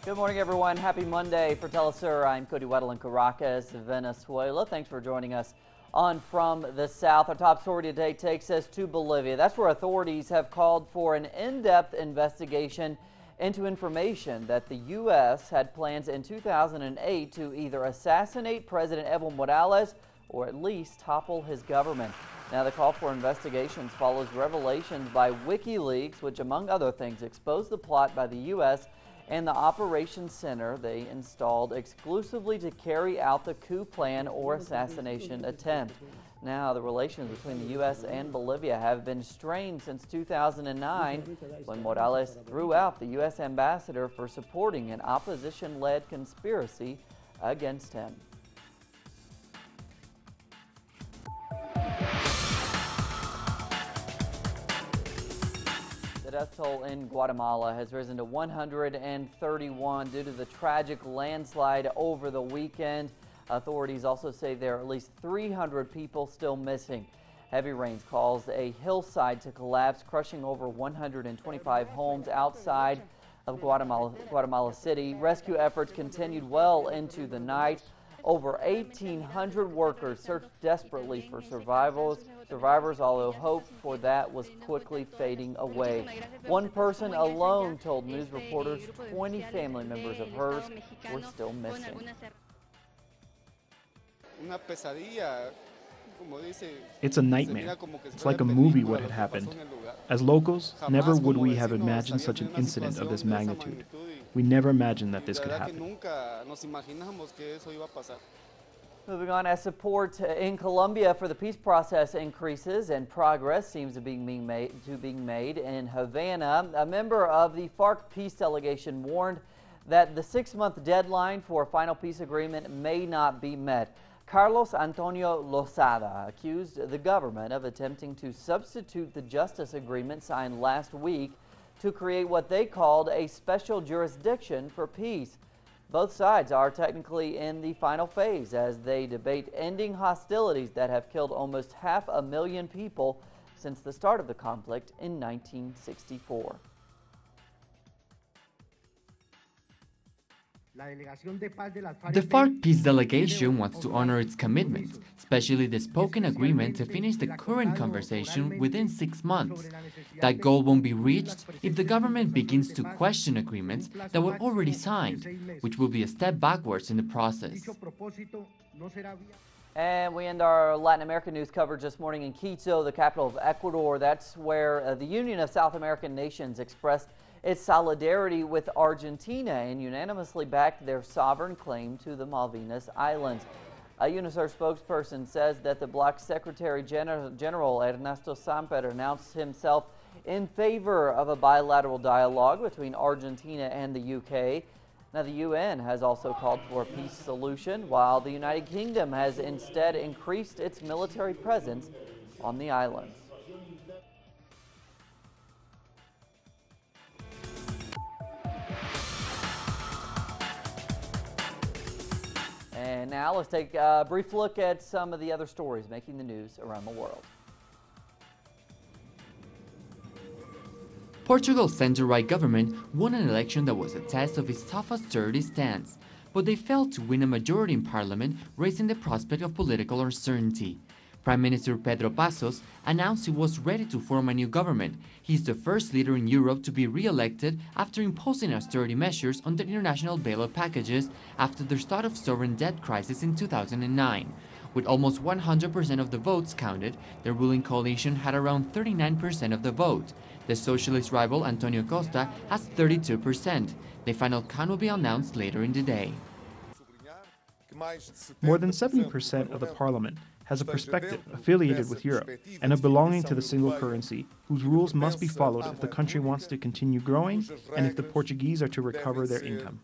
Good morning, everyone. Happy Monday for Telesur. I'm Cody Weddle in Caracas, Venezuela. Thanks for joining us on From the South. Our top story today takes us to Bolivia. That's where authorities have called for an in-depth investigation into information that the U.S. had plans in 2008 to either assassinate President Evo Morales or at least topple his government. Now, the call for investigations follows revelations by WikiLeaks, which, among other things, exposed the plot by the U.S. and the operations center they installed exclusively to carry out the coup plan or assassination attempt. Now, the relations between the U.S. and Bolivia have been strained since 2009 when Morales threw out the U.S. ambassador for supporting an opposition-led conspiracy against him. The death toll in Guatemala has risen to 131 due to the tragic landslide over the weekend. Authorities also say there are at least 300 people still missing. Heavy rains caused a hillside to collapse, crushing over 125 homes outside of Guatemala City. Rescue efforts continued well into the night. Over 1,800 workers searched desperately for survivors, although hope for that was quickly fading away. One person alone told news reporters 20 family members of hers were still missing. It's a nightmare. It's like a movie what had happened. As locals, never would we have imagined such an incident of this magnitude. We never imagined that this could happen. Moving on, as support in Colombia for the peace process increases and progress seems to be being made in Havana, a member of the FARC peace delegation warned that the 6-month deadline for a final peace agreement may not be met. Carlos Antonio Lozada accused the government of attempting to substitute the justice agreement signed last week to create what they called a special jurisdiction for peace. Both sides are technically in the final phase as they debate ending hostilities that have killed almost 500,000 people since the start of the conflict in 1964. The FARC peace delegation wants to honor its commitments, especially the spoken agreement to finish the current conversation within 6 months. That goal won't be reached if the government begins to question agreements that were already signed, which will be a step backwards in the process. And we end our Latin American news coverage this morning in Quito, the capital of Ecuador. That's where the Union of South American Nations expressed its solidarity with Argentina and unanimously backed their sovereign claim to the Malvinas Islands. A UNICEF spokesperson says that the bloc's Secretary General Ernesto Samper announced himself in favor of a bilateral dialogue between Argentina and the UK. Now, the UN has also called for a peace solution, while the United Kingdom has instead increased its military presence on the islands. And now let's take a brief look at some of the other stories making the news around the world. Portugal's center-right government won an election that was a test of its tough austerity stance, but they failed to win a majority in parliament, raising the prospect of political uncertainty. Prime Minister Pedro Passos announced he was ready to form a new government. He's the first leader in Europe to be re-elected after imposing austerity measures on the international bailout packages after the start of sovereign debt crisis in 2009. With almost 100% of the votes counted, the ruling coalition had around 39% of the vote. The socialist rival Antonio Costa has 32%. The final count will be announced later in the day. More than 70% of the parliament has a perspective affiliated with Europe and a belonging to the single currency, whose rules must be followed if the country wants to continue growing and if the Portuguese are to recover their income.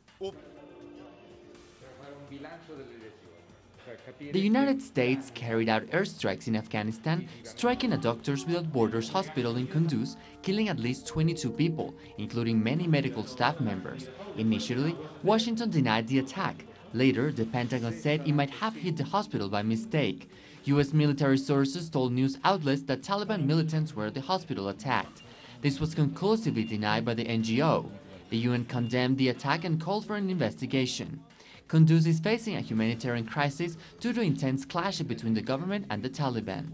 The United States carried out airstrikes in Afghanistan, striking a Doctors Without Borders hospital in Kunduz, killing at least 22 people, including many medical staff members. Initially, Washington denied the attack. Later, the Pentagon said it might have hit the hospital by mistake. U.S. military sources told news outlets that Taliban militants were at the hospital attacked. This was conclusively denied by the NGO. The UN condemned the attack and called for an investigation. Kunduz is facing a humanitarian crisis due to intense clashes between the government and the Taliban.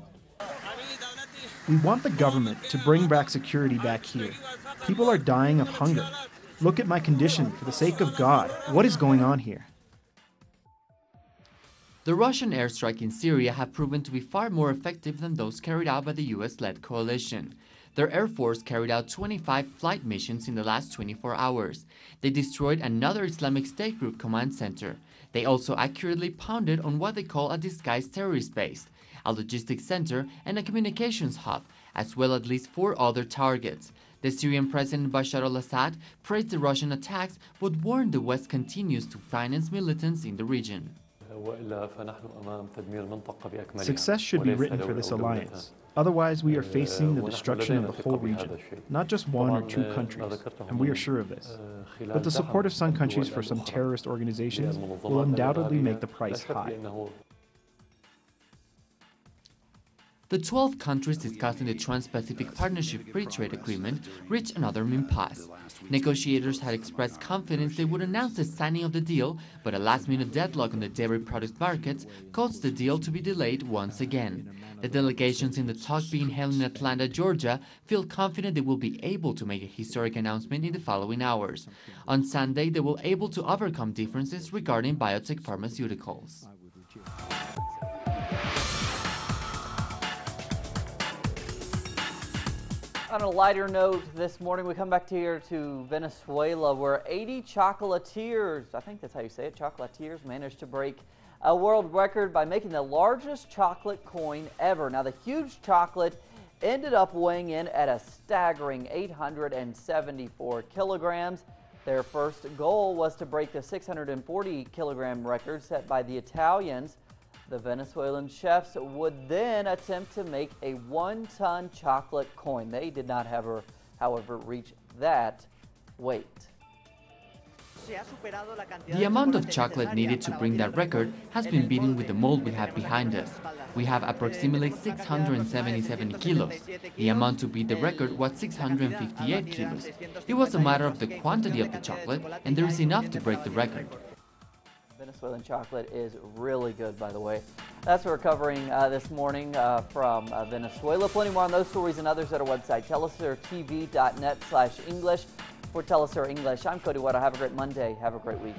We want the government to bring back security back here. People are dying of hunger. Look at my condition, for the sake of God. What is going on here? The Russian airstrike in Syria have proven to be far more effective than those carried out by the US-led coalition. Their air force carried out 25 flight missions in the last 24 hours. They destroyed another Islamic State group command center. They also accurately pounded on what they call a disguised terrorist base, a logistics center, and a communications hub, as well as at least 4 other targets. The Syrian President Bashar al-Assad praised the Russian attacks but warned the West continues to finance militants in the region. Success should be written for this alliance. Otherwise, we are facing the destruction of the whole region, not just 1 or 2 countries, and we are sure of this. But the support of some countries for some terrorist organizations will undoubtedly make the price high. The 12 countries discussing the Trans-Pacific Partnership Free Trade Agreement reached another impasse. Negotiators had expressed confidence they would announce the signing of the deal, but a last-minute deadlock on the dairy product markets caused the deal to be delayed once again. The delegations in the talk being held in Atlanta, Georgia, feel confident they will be able to make a historic announcement in the following hours. On Sunday, they will be able to overcome differences regarding biotech pharmaceuticals. On a lighter note, this morning we come back here to Venezuela, where 80 chocolatiers, I think that's how you say it, chocolatiers, managed to break a world record by making the largest chocolate coin ever. Now, the huge chocolate ended up weighing in at a staggering 874 kilograms. Their first goal was to break the 640 kilogram record set by the Italians. The Venezuelan chefs would then attempt to make a 1-ton chocolate coin. They did not, however, reach that weight. The amount of chocolate needed to bring that record has been beaten with the mold we have behind us. We have approximately 677 kilos. The amount to beat the record was 658 kilos. It was a matter of the quantity of the chocolate, and there is enough to break the record. Venezuelan chocolate is really good, by the way. That's what we're covering this morning from Venezuela. Plenty more on those stories and others at our website, telesurtv.net/English. For Telesur English, I'm Cody Weddle. Have a great Monday. Have a great week.